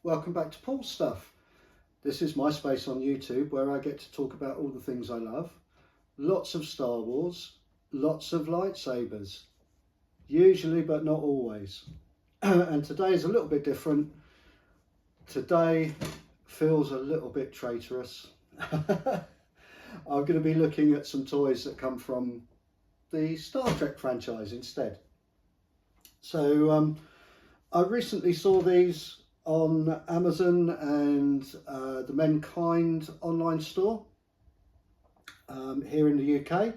Welcome back to Paul's Stuff. This is my space on YouTube where I get to talk about all the things I love. Lots of Star Wars, lots of lightsabers, usually but not always. And today is a little bit different. Today feels a little bit traitorous. I'm going to be looking at some toys that come from the Star Trek franchise instead. So I recently saw these on Amazon and the Mankind online store here in the UK,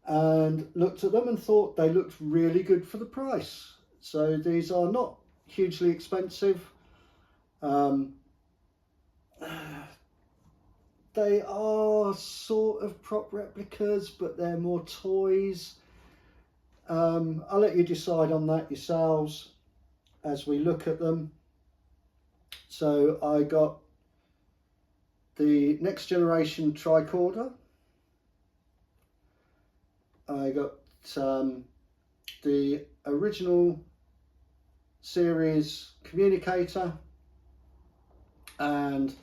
and looked at them and thought they looked really good for the price. So these are not hugely expensive. They are sort of prop replicas, but they're more toys. I'll let you decide on that yourselves as we look at them. So I got the next generation Tricorder. I got the original series Communicator and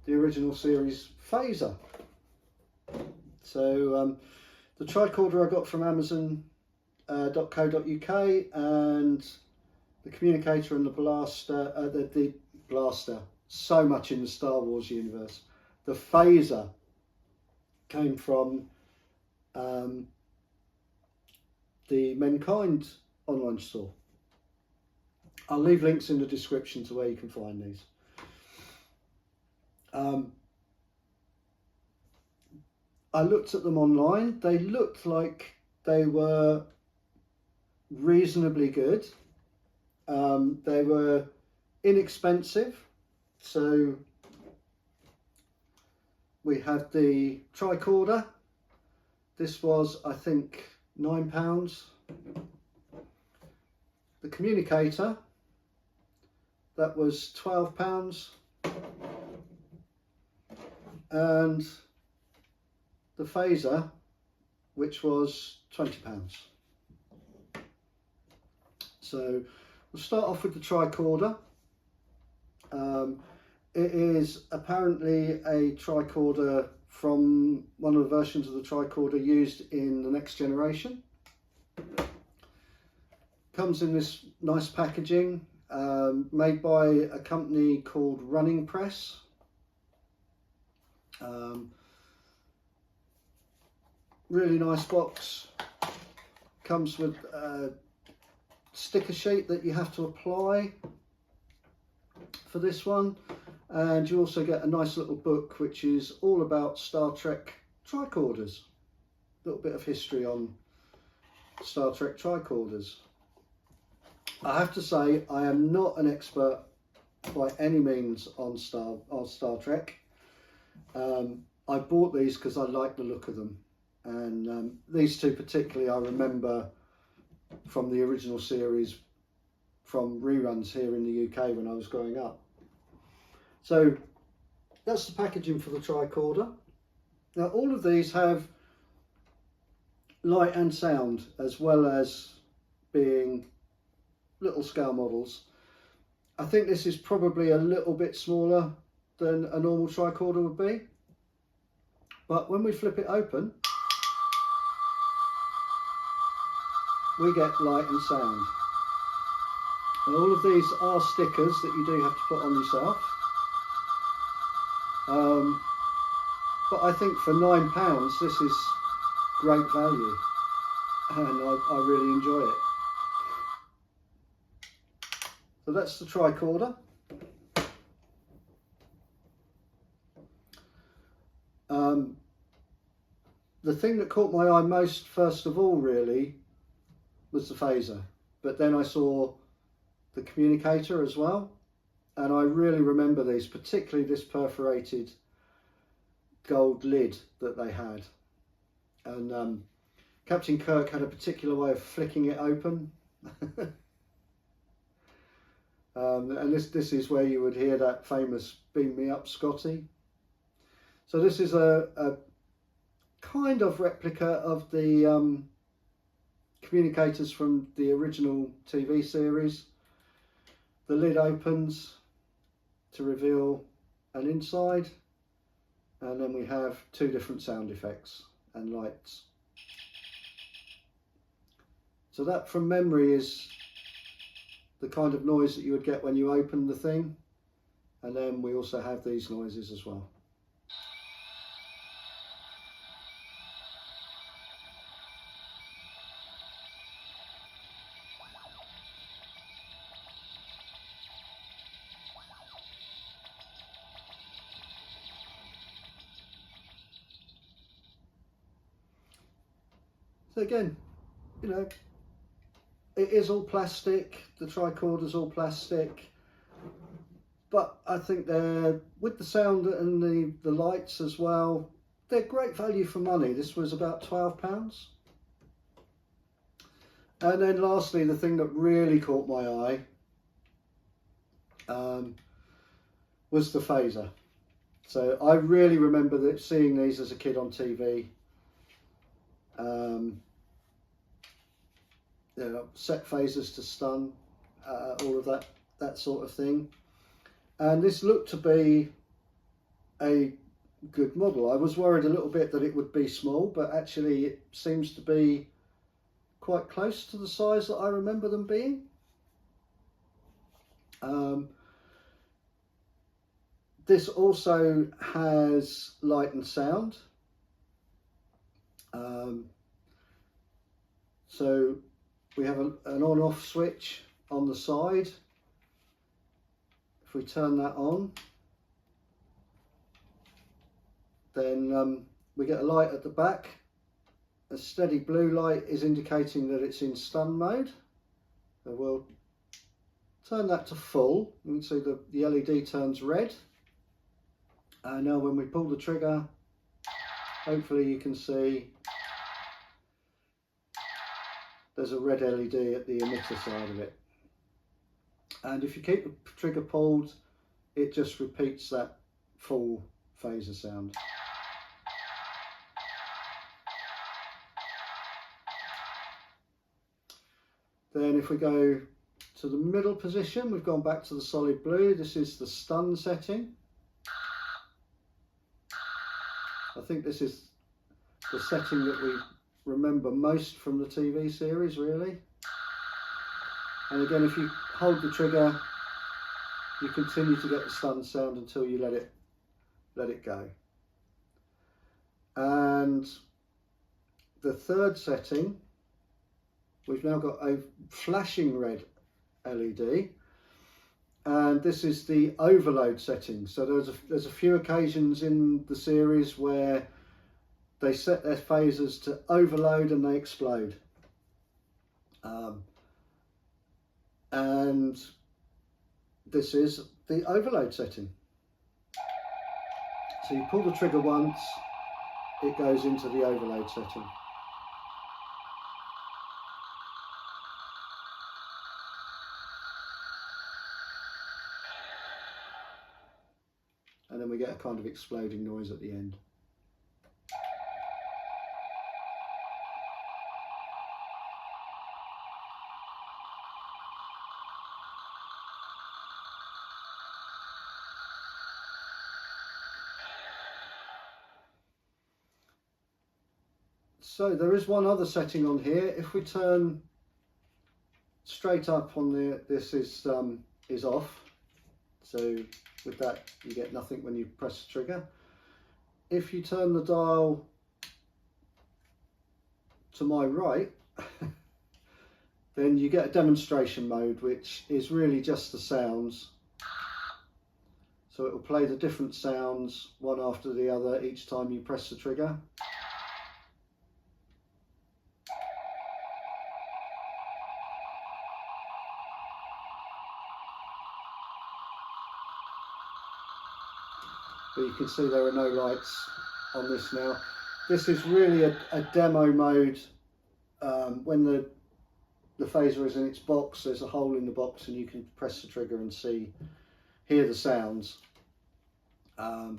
the original series Phaser. So the Tricorder I got from Amazon.co.uk, and the Communicator and the Blaster, the Blaster, so much in the Star Wars universe. The Phaser came from the Mankind online store. I'll leave links in the description to where you can find these. I looked at them online. They looked like they were reasonably good. They were inexpensive. So we had the Tricorder. This was, I think, £9. The Communicator, that was £12. And the Phaser, which was £20. So we'll start off with the Tricorder. It is apparently a Tricorder from one of the versions of the Tricorder used in the next generation. Comes in this nice packaging, made by a company called Running Press. Really nice box. Comes with a sticker sheet that you have to apply for this one, and you also get a nice little book which is all about Star Trek tricorders. A little bit of history on Star Trek tricorders. I have to say I am not an expert by any means on Star Trek. I bought these because I like the look of them, and these two particularly I remember from the original series from reruns here in the UK when I was growing up. So that's the packaging for the Tricorder. Now all of these have light and sound, as well as being little scale models. I think this is probably a little bit smaller than a normal Tricorder would be, but when we flip it open, we get light and sound. And all of these are stickers that you do have to put on yourself. But I think for £9 this is great value, and I really enjoy it. So that's the Tricorder. The thing that caught my eye most, first of all, really, was the Phaser. But then I saw the Communicator as well, and I really remember these, particularly this perforated gold lid that they had. And Captain Kirk had a particular way of flicking it open. And this is where you would hear that famous "Beam me up, Scotty." So this is a kind of replica of the communicators from the original TV series. The lid opens, to reveal an inside, and then we have 2 different sound effects and lights. So that from memory is the kind of noise that you would get when you open the thing, and then we also have these noises as well. So again, you know, it is all plastic, the tricorder's all plastic, but I think they're, with the sound and the lights as well, they're great value for money. This was about £12. And then lastly, the thing that really caught my eye was the phaser. So I really remember seeing these as a kid on TV. You know, set phasers to stun, all of that sort of thing. And this looked to be a good model. I was worried a little bit that it would be small, but actually it seems to be quite close to the size that I remember them being. This also has light and sound. So we have an on-off switch on the side. If we turn that on, then we get a light at the back. A steady blue light is indicating that it's in stun mode. So we'll turn that to full. You can see the LED turns red. And now when we pull the trigger, hopefully you can see there's a red LED at the emitter side of it. And if you keep the trigger pulled, it just repeats that full phaser sound. Then if we go to the middle position, we've gone back to the solid blue. This is the stun setting. I think this is the setting that we remember most from the TV series, really. And again, if you hold the trigger, you continue to get the stun sound until you let it go. And the third setting, we've now got a flashing red LED, and this is the overload setting. So there's a few occasions in the series where they set their phasers to overload and they explode. And this is the overload setting. So you pull the trigger once, it goes into the overload setting. And then we get a kind of exploding noise at the end. So there is one other setting on here. If we turn straight up on this is off. So with that you get nothing when you press the trigger. If you turn the dial to my right, then you get a demonstration mode, which is really just the sounds. So it will play the different sounds one after the other each time you press the trigger. But you can see there are no lights on this now. This is really a demo mode. When the phaser is in its box, there's a hole in the box and you can press the trigger and hear the sounds. But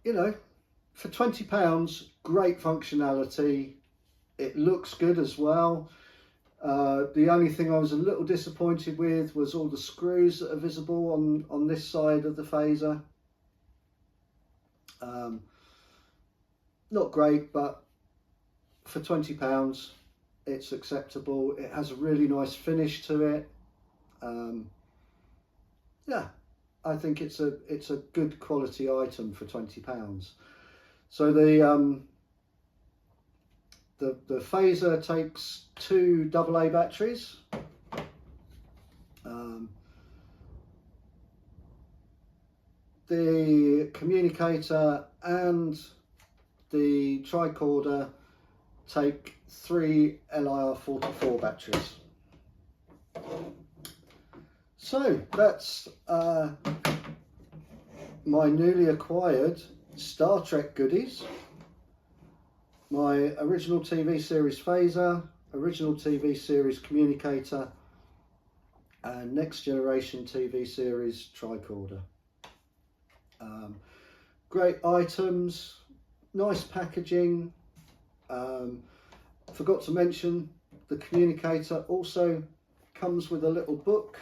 you know, for £20, great functionality. It looks good as well. The only thing I was a little disappointed with was all the screws that are visible on this side of the phaser. Not great, but for £20 it's acceptable. It has a really nice finish to it. Yeah, I think it's a good quality item for £20. So the phaser takes 2 AA batteries. The communicator and the tricorder take 3 LIR44 batteries. So that's my newly acquired Star Trek goodies. My original TV series phaser, original TV series communicator, and next generation TV series tricorder. Great items, nice packaging. Forgot to mention the communicator also comes with a little book.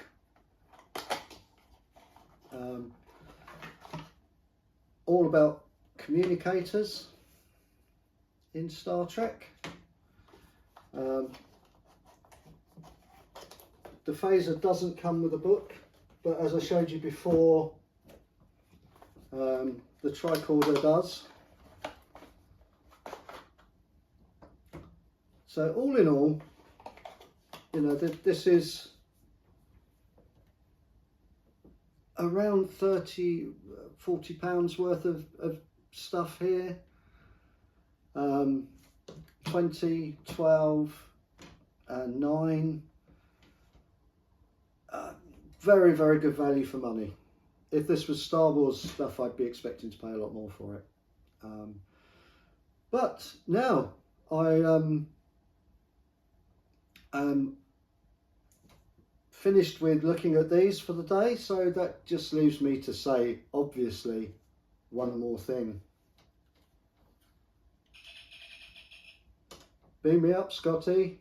All about communicators in Star Trek. The phaser doesn't come with a book, but as I showed you before, the tricorder does. So all in all, you know, this is around £30–40 worth of stuff here. 20, 12 and 9. Very, very good value for money. If this was Star Wars stuff, I'd be expecting to pay a lot more for it. But now I am finished with looking at these for the day, so that just leaves me to say, obviously, one more thing. Beam me up, Scotty.